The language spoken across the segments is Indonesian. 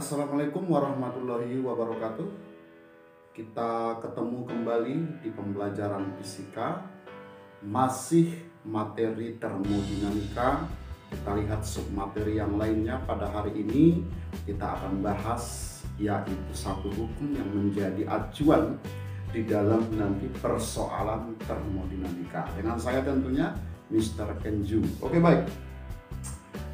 Assalamualaikum warahmatullahi wabarakatuh. Kita ketemu kembali di pembelajaran fisika, masih materi termodinamika. Kita lihat submateri yang lainnya. Pada hari ini kita akan bahas yaitu satu hukum yang menjadi acuan di dalam nanti persoalan termodinamika. Dengan saya tentunya Mr. Kenju. Oke, baik.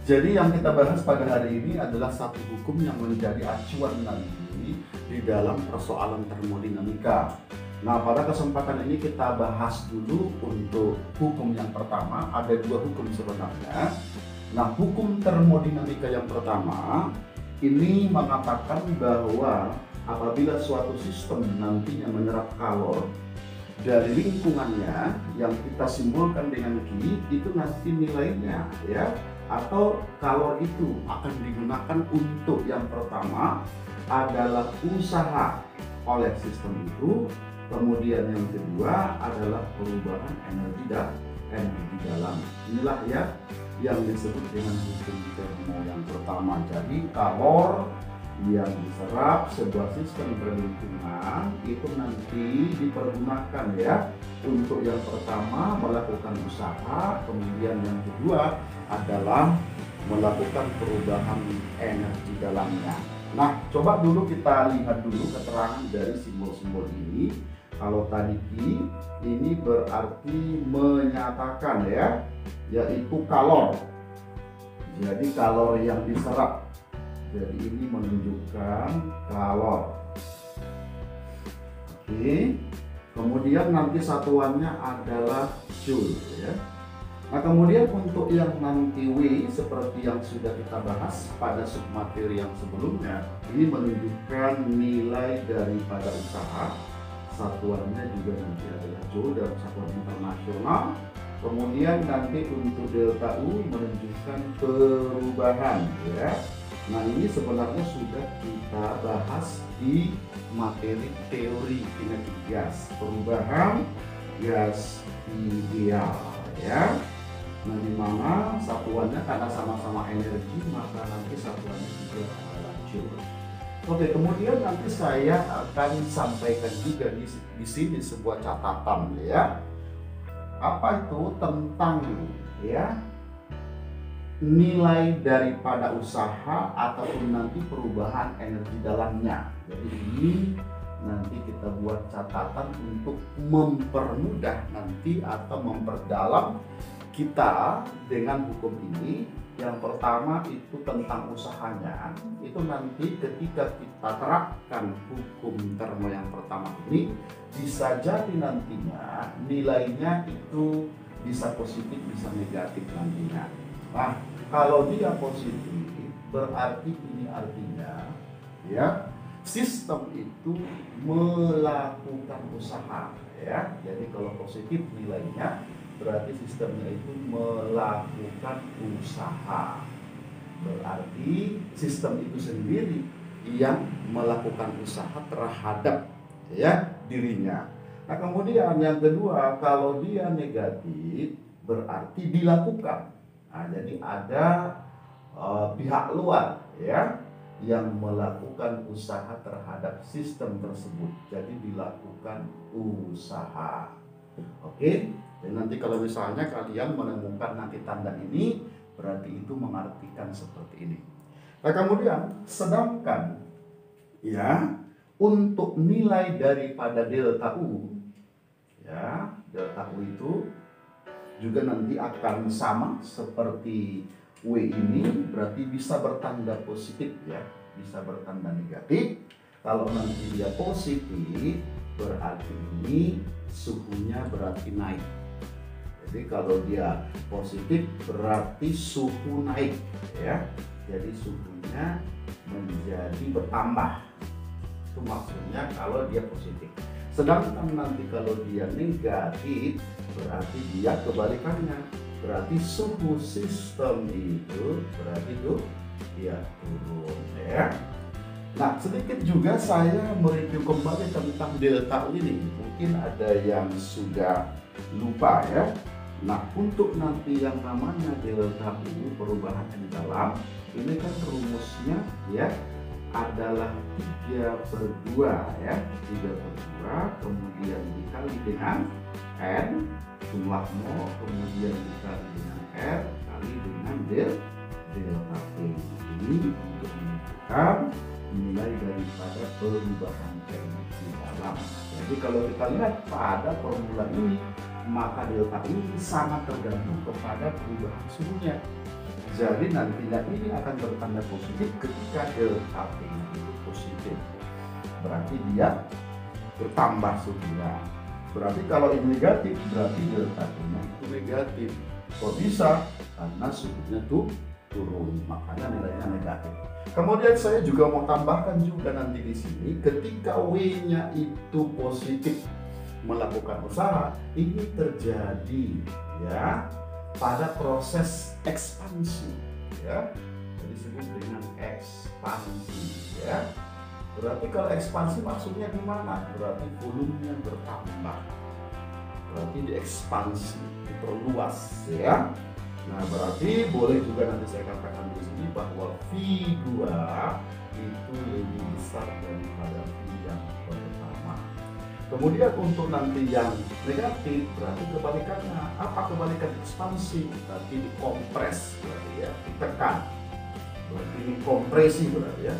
Jadi yang kita bahas pada hari ini adalah satu hukum yang menjadi acuan nanti di dalam persoalan termodinamika. Nah, pada kesempatan ini kita bahas dulu untuk hukum yang pertama. Ada dua hukum sebenarnya. Nah, hukum termodinamika yang pertama ini mengatakan bahwa apabila suatu sistem nantinya menyerap kalor dari lingkungannya yang kita simbolkan dengan Q, itu nanti nilainya ya, atau kalor itu akan digunakan untuk yang pertama adalah usaha oleh sistem itu, kemudian yang kedua adalah perubahan energi dalam. Inilah ya yang disebut dengan hukum termo yang pertama. Jadi kalor yang diserap sebuah sistem berlingkungan itu nanti dipergunakan ya untuk yang pertama melakukan usaha, kemudian yang kedua adalah melakukan perubahan energi dalamnya. Nah, coba dulu kita lihat dulu keterangan dari simbol-simbol ini. Kalau tadi Q ini berarti menyatakan ya, yaitu kalor. Jadi kalor yang diserap. Jadi ini menunjukkan kalor. Oke. Kemudian nanti satuannya adalah joule ya. Nah, kemudian untuk yang nanti W seperti yang sudah kita bahas pada submateri yang sebelumnya, ini menunjukkan nilai daripada usaha. Satuannya juga nanti adalah joule dalam satuan internasional. Kemudian nanti untuk delta U menunjukkan perubahan ya. Nah, ini sebenarnya sudah kita bahas di materi teori kinetik gas, perubahan gas ideal ya. Nah, di mana satuannya karena sama-sama energi maka nanti satuannya juga adalah joule. Oke, kemudian nanti saya akan sampaikan juga di sini sebuah catatan ya. Apa itu tentang ya nilai daripada usaha ataupun nanti perubahan energi dalamnya. Jadi ini nanti kita buat catatan untuk mempermudah nanti atau memperdalam kita dengan hukum ini. Yang pertama itu tentang usahanya. Itu nanti ketika kita terapkan hukum termo yang pertama ini bisa jadi nantinya nilainya itu bisa positif bisa negatif nantinya. Nah, kalau dia positif berarti ini artinya ya sistem itu melakukan usaha ya. Jadi kalau positif nilainya berarti sistemnya itu melakukan usaha. Berarti sistem itu sendiri yang melakukan usaha terhadap ya dirinya. Nah, kemudian yang kedua kalau dia negatif berarti dilakukan. Nah, jadi ada pihak luar ya yang melakukan usaha terhadap sistem tersebut. Jadi dilakukan usaha. Oke. Dan nanti kalau misalnya kalian menemukan nanti tanda ini berarti itu mengartikan seperti ini. Nah, kemudian sedangkan ya untuk nilai daripada delta U ya, delta U itu juga nanti akan sama seperti W ini, berarti bisa bertanda positif ya, bisa bertanda negatif. Kalau nanti dia positif berarti ini suhunya berarti naik. Jadi kalau dia positif berarti suhu naik ya. Jadi suhunya menjadi bertambah. Itu maksudnya kalau dia positif. Sedangkan nanti kalau dia negatif berarti dia kebalikannya. Berarti suhu sistem itu berarti itu dia turun ya. Nah, sedikit juga saya mereview kembali tentang delta U ini. Mungkin ada yang sudah lupa ya. Nah, untuk nanti yang namanya delta U perubahan energi dalam ini kan rumusnya ya adalah 3/2 ya, 3/2 kemudian dikali dengan N jumlah mol, kemudian dikali dengan R kali dengan delta T. Ini untuk menentukan nilai daripada perubahan energi dalam. Jadi kalau kita lihat pada formula ini, maka delta ini sangat tergantung kepada perubahan suhunya. Jadi nantinya ini akan bertanda positif ketika delta T itu positif. Berarti dia bertambah suhunya. Berarti kalau ini negatif, berarti delta T-nya itu negatif. Kok bisa? Karena suhunya tuh turun, makanya nilainya negatif. Kemudian saya juga mau tambahkan juga nanti di sini, ketika W-nya itu positif melakukan usaha, ini terjadi ya pada proses ekspansi ya, disebut dengan ekspansi ya. Berarti kalau ekspansi maksudnya gimana? Berarti volumenya bertambah, berarti diekspansi, diperluas ya. Nah berarti boleh juga nanti saya katakan di sini bahwa V2 itu lebih besar daripada V yang pertama. Kemudian untuk nanti yang negatif berarti kebalikannya. Apa kebalikan ekspansi? Berarti dikompres, berarti ya, ditekan. Berarti ini kompresi berarti ya.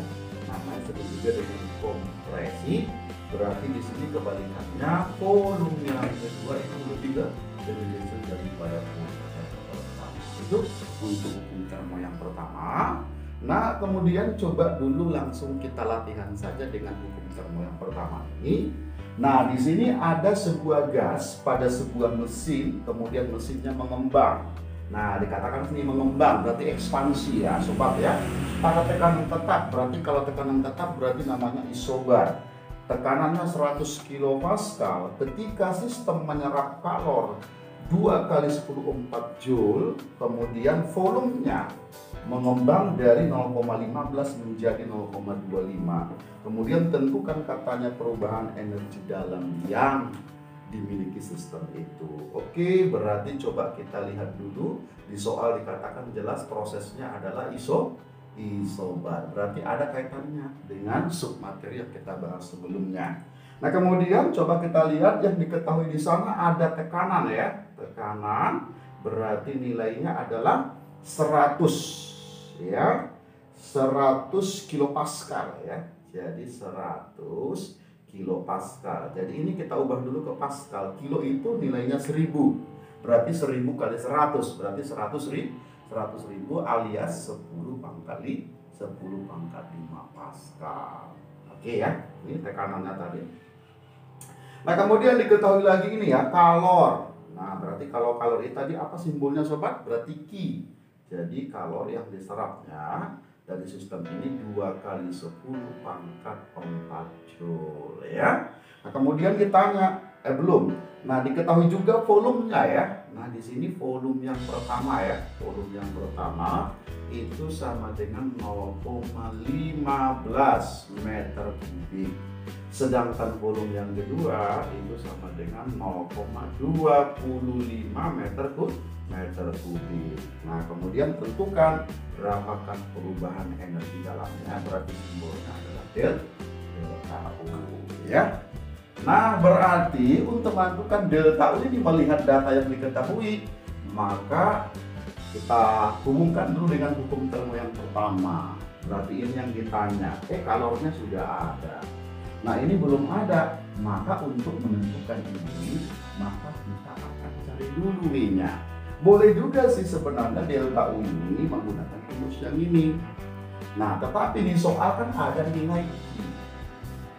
Namanya disebut juga dengan kompresi. Berarti di sini kebalikannya volume yang kedua itu lebih besar daripada volume yang pertama. Itu untuk hukum termo yang pertama. Nah kemudian coba dulu langsung kita latihan saja dengan hukum termo yang pertama ini. Nah, di sini ada sebuah gas pada sebuah mesin, kemudian mesinnya mengembang. Nah, dikatakan sini mengembang berarti ekspansi ya, sobat ya. Pada tekanan tetap, berarti kalau tekanan tetap berarti namanya isobar. Tekanannya 100 kPa, ketika sistem menyerap kalor 2 kali 10 4 Joule, kemudian volumenya mengembang dari 0,15 menjadi 0,25. Kemudian tentukan katanya perubahan energi dalam yang dimiliki sistem itu. Oke, berarti coba kita lihat dulu di soal dikatakan jelas prosesnya adalah isobar. Berarti ada kaitannya dengan submateri yang kita bahas sebelumnya. Nah, kemudian coba kita lihat yang diketahui di sana ada tekanan ya. Tekanan berarti nilainya adalah 100 ya. 100 kilopascal ya. Jadi 100 kilopascal. Jadi ini kita ubah dulu ke pascal. Kilo itu nilainya 1000. Berarti 1000 kali 100. Berarti 100.000 alias 10 pangkali 10 pangkat 5 pascal. Oke ya. Ini tekanannya tadi. Nah, kemudian diketahui lagi ini ya, kalor. Nah, berarti kalau kalori tadi apa simbolnya sobat? Berarti Q. Jadi kalor yang diserapnya dari sistem ini 2 kali 10 pangkat 4 Joule ya. Nah, kemudian ditanya, belum. Nah, diketahui juga volumenya ya. Nah, di sini volume yang pertama ya. Volume yang pertama itu sama dengan 0,15 meter kubik. Sedangkan volume yang kedua itu sama dengan 0,25 meter kubik. Nah, kemudian tentukan berapakah perubahan energi dalamnya. Berarti simbolnya adalah delta U ya. Nah, berarti untuk menentukan delta U ini melihat data yang diketahui, maka kita hubungkan dulu dengan hukum termo yang pertama. Berarti ini yang ditanya, kalornya sudah ada. Nah, ini belum ada, maka untuk menentukan ini, maka kita akan cari dulu W-nya. Boleh juga sih sebenarnya delta U ini menggunakan rumus yang ini. Nah, tetapi di soal kan ada nilai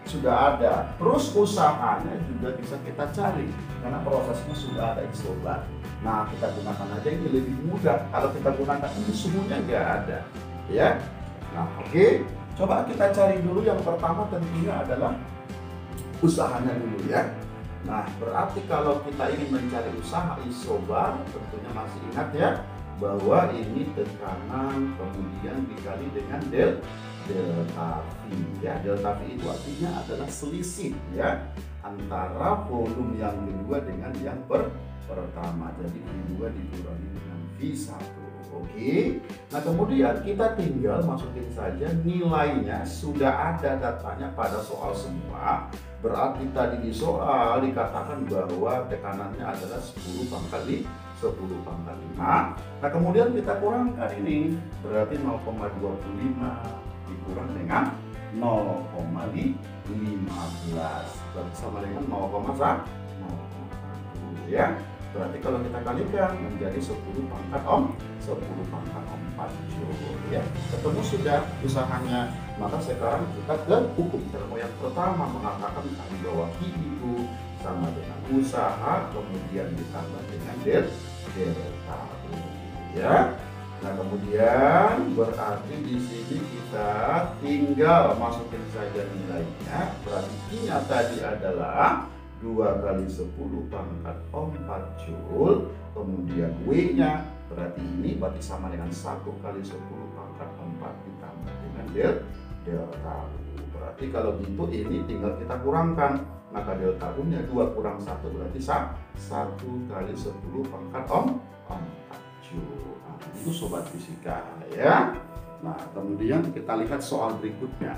sudah ada. Terus usahanya juga bisa kita cari karena prosesnya sudah ada isobar. Nah, kita gunakan aja ini lebih mudah. Kalau kita gunakan ini suhunya nggak ada, ya. Nah, oke. Coba kita cari dulu yang pertama tentunya adalah usahanya dulu ya. Nah, berarti kalau kita ingin mencari usaha isobar, tentunya masih ingat ya bahwa ini tekanan kemudian dikali dengan delta V ya. Delta V itu artinya adalah selisih ya antara volume yang kedua dengan yang pertama. Jadi V2 dikurangi dengan V1. Oke. Nah kemudian kita tinggal masukin saja nilainya, sudah ada datanya pada soal semua. Berarti tadi di soal dikatakan bahwa tekanannya adalah 10 pangkat 10 pangkat 5. Nah kemudian kita kurangkan ini, berarti 0,25 dikurang dengan 0,15 berarti sama dengan 0,1 ya. Berarti kalau kita kalikan menjadi 10 pangkat 4 Joule ya. Ketemu sudah usahanya. Maka sekarang kita ke hukum termodinamika yang pertama, mengatakan bahwa Q itu sama dengan usaha kemudian ditambah dengan delta U ya. Nah kemudian berarti di sini kita tinggal masukin saja nilainya. Berarti Q-nya tadi adalah 2 kali 10 pangkat 4 Joule, kemudian W-nya berarti ini berarti sama dengan 1 kali 10 pangkat 4 ditambah dengan delta U. Berarti kalau gitu ini tinggal kita kurangkan, maka delta U-nya 2 kurang 1 berarti 1 kali 10 pangkat 4 Joule. Nah, itu sobat fisika ya. Nah kemudian kita lihat soal berikutnya.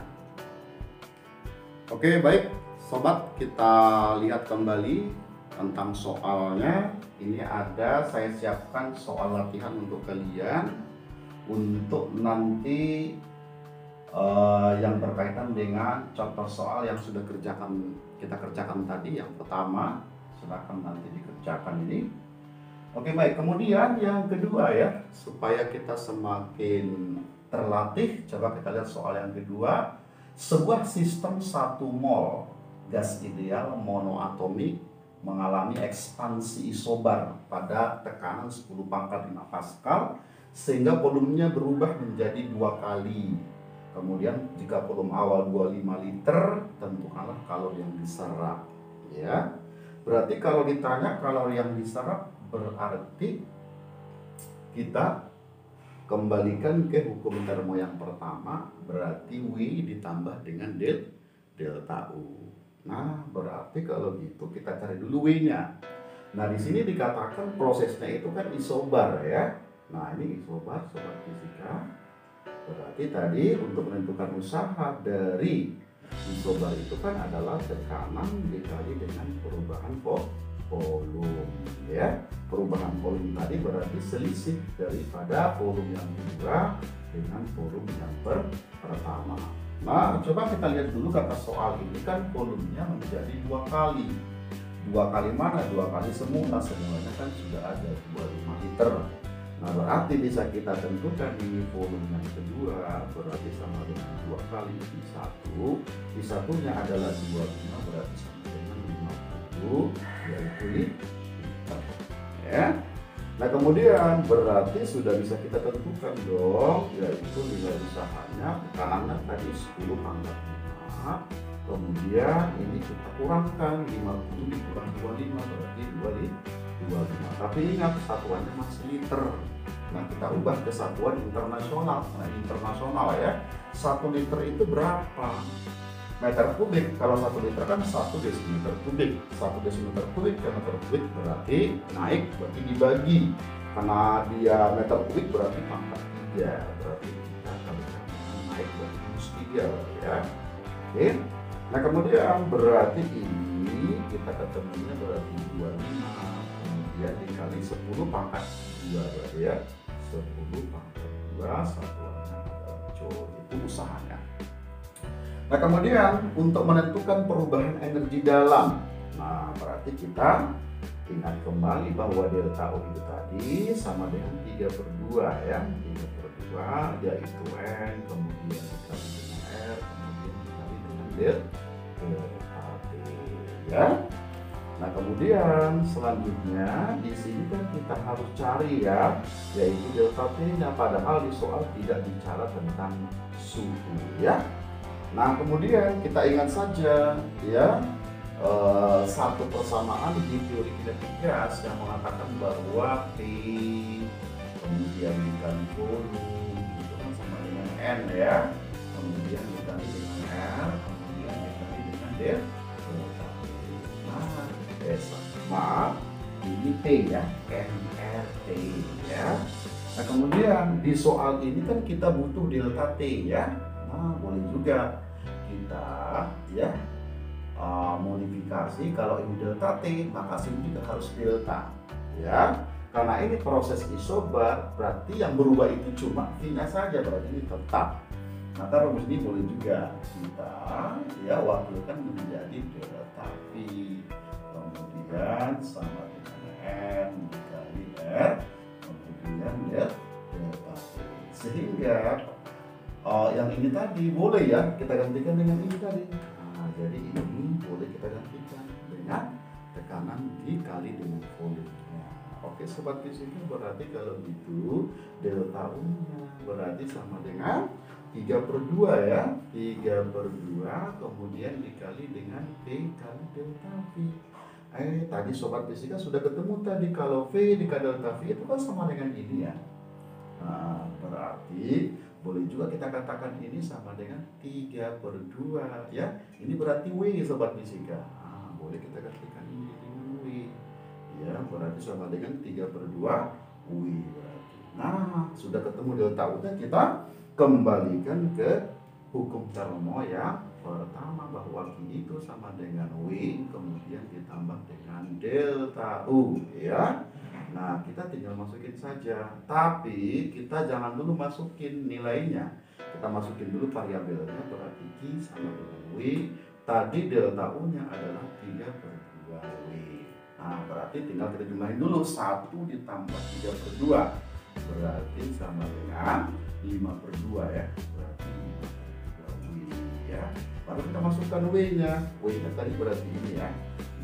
Oke baik sobat, kita lihat kembali tentang soalnya. Ini ada saya siapkan soal latihan untuk kalian untuk nanti yang berkaitan dengan contoh soal yang sudah kita kerjakan tadi. Yang pertama silakan nanti dikerjakan ini. Oke baik, kemudian yang kedua ya, supaya kita semakin terlatih, coba kita lihat soal yang kedua. Sebuah sistem 1 mol gas ideal monoatomik mengalami ekspansi isobar pada tekanan 10 pangkat 5 Pascal sehingga volumenya berubah menjadi 2 kali. Kemudian jika volume awal 25 liter, tentukanlah kalori yang diserap ya. Berarti kalau ditanya kalori yang diserap, berarti kita kembalikan ke hukum termo yang pertama, berarti W ditambah dengan delta U. Nah, berarti kalau gitu kita cari dulu W-nya. Nah, di sini dikatakan prosesnya itu kan isobar ya. Nah, ini isobar sobat fisika. Berarti tadi untuk menentukan usaha dari isobar itu kan adalah tekanan dikali dengan perubahan volume ya. Perubahan volume tadi berarti selisih daripada volume yang kedua dengan volume yang pertama. Nah, coba kita lihat dulu kata soal ini kan volumenya menjadi 2 kali. 2 kali mana? 2 kali semula. Semuanya kan sudah ada 25 liter. Nah, berarti bisa kita tentukan ini volume yang kedua berarti sama dengan 2 kali di 1. Di satunya adalah 25 berarti sama dengan 50 yaitu liter. Ya. Nah kemudian berarti sudah bisa kita tentukan dong, yaitu nilai usahanya tekanannya tadi 10 pangkat 5. Kemudian ini kita kurangkan 50 dikurang 25 berarti 25. Tapi ingat satuannya masih liter. Nah kita ubah ke satuan internasional. Nah internasional ya, 1 liter itu berapa meter kubik? Kalau 1 liter kan 1 desimeter kubik. 1 desimeter kubik ke meter kubik berarti naik, berarti dibagi. Karena dia meter kubik berarti pangkat 3. Berarti kita kalikan naik berarti minus 3 ya. Oke. Nah kemudian berarti ini kita ketemunya berarti 25. Kemudian dikali 10 pangkat 2 berarti ya. 10 pangkat 2 satuannya adalah joule. Itu usahanya. Nah kemudian untuk menentukan perubahan energi dalam, nah berarti kita ingat kembali bahwa delta U itu tadi sama dengan 3/2 ya, 3/2 yaitu N kemudian dikali dengan R kemudian dikali dengan delta T ya. Nah kemudian selanjutnya di sini kan kita harus cari ya, yaitu delta T-nya, padahal di soal tidak bicara tentang suhu ya. Nah kemudian kita ingat saja ya satu persamaan di teori kinetik gas yang mengatakan bahwa P kemudian dikali volume itu kan sama dengan N ya, kemudian dikali dengan R kemudian dikali dengan delta T. Nah sama ini T ya, NRT ya. Nah kemudian di soal ini kan kita butuh delta T ya. Nah boleh juga kita ya modifikasi, kalau ini delta T maka sini juga harus delta ya. Karena ini proses isobar, berarti yang berubah itu cuma V-nya saja, berarti ini tetap. Maka rumus ini boleh juga kita ya wakilkan menjadi delta V, kemudian sama dengan N dikali R, kemudian delta T. Sehingga yang ini tadi boleh ya kita gantikan dengan ini tadi. Nah, jadi ini boleh kita gantikan dengan tekanan dikali dengan volume. Oke sobat fisika, berarti kalau gitu delta U-nya berarti sama dengan 3/2 ya, 3/2 kemudian dikali dengan P kali delta V. Tadi sobat fisika sudah ketemu tadi, kalau V dikali delta V itu kan sama dengan ini ya. Nah, berarti boleh juga kita katakan ini sama dengan 3/2 ya. Ini berarti W sobat fisika. Nah, boleh kita gantikan ini dengan W. Ya, berarti sama dengan 3/2 W berarti. Nah, sudah ketemu delta U, kita kembalikan ke hukum termo yang pertama bahwa Q itu sama dengan W kemudian ditambah dengan delta U ya. Nah, kita tinggal masukin saja. Tapi kita jangan dulu masukin nilainya. Kita masukin dulu variabelnya, berarti Q sama dengan W. Tadi delta U-nya adalah 3/2 W. Nah, berarti tinggal kita jumlahin dulu, 1 ditambah 3/2 berarti sama dengan 5/2 ya, berarti 5/2 W ya. Lalu kita masukkan W-nya, W-nya tadi berarti ini ya.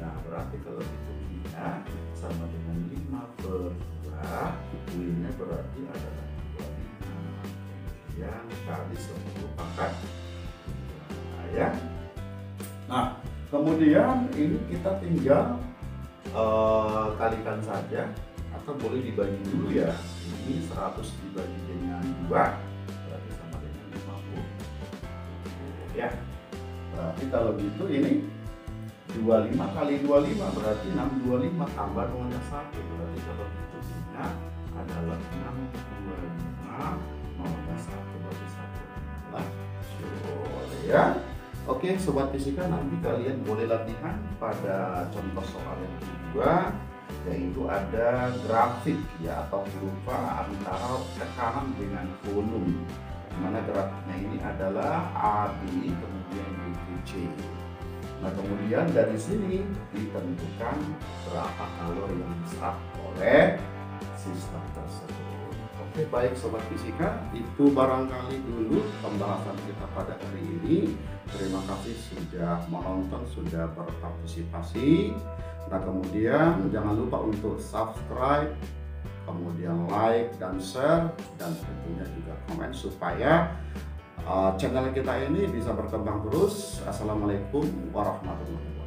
Nah, berarti kalau hitungnya sama dengan 5/2, W-nya berarti adalah 25 yang kali 10 pangkat 2 ya. Nah, kemudian ini kita tinggal kalikan saja, atau boleh dibagi dulu ya. Ini 100 dibagi dengan 2 berarti sama dengan 50 ya. Berarti kalau gitu ini 25 kali 25 berarti 625 tambah nolnya 1, berarti kalau hitungnya adalah 625 nolnya 1 berarti 1 ya. Oke sobat fisika, nanti kalian boleh latihan pada contoh soal yang kedua, yaitu ada grafik ya atau kurva antara tekanan dengan volume, dimana grafiknya ini adalah AB kemudian BC. Nah kemudian dari sini ditentukan berapa kalori yang diserap oleh sistem tersebut. Oke baik sobat fisika, itu barangkali dulu pembahasan kita pada hari ini. Terima kasih sudah menonton, sudah berpartisipasi. Nah kemudian jangan lupa untuk subscribe, kemudian like dan share, dan tentunya juga komen supaya channel kita ini bisa berkembang terus. Assalamualaikum warahmatullahi wabarakatuh.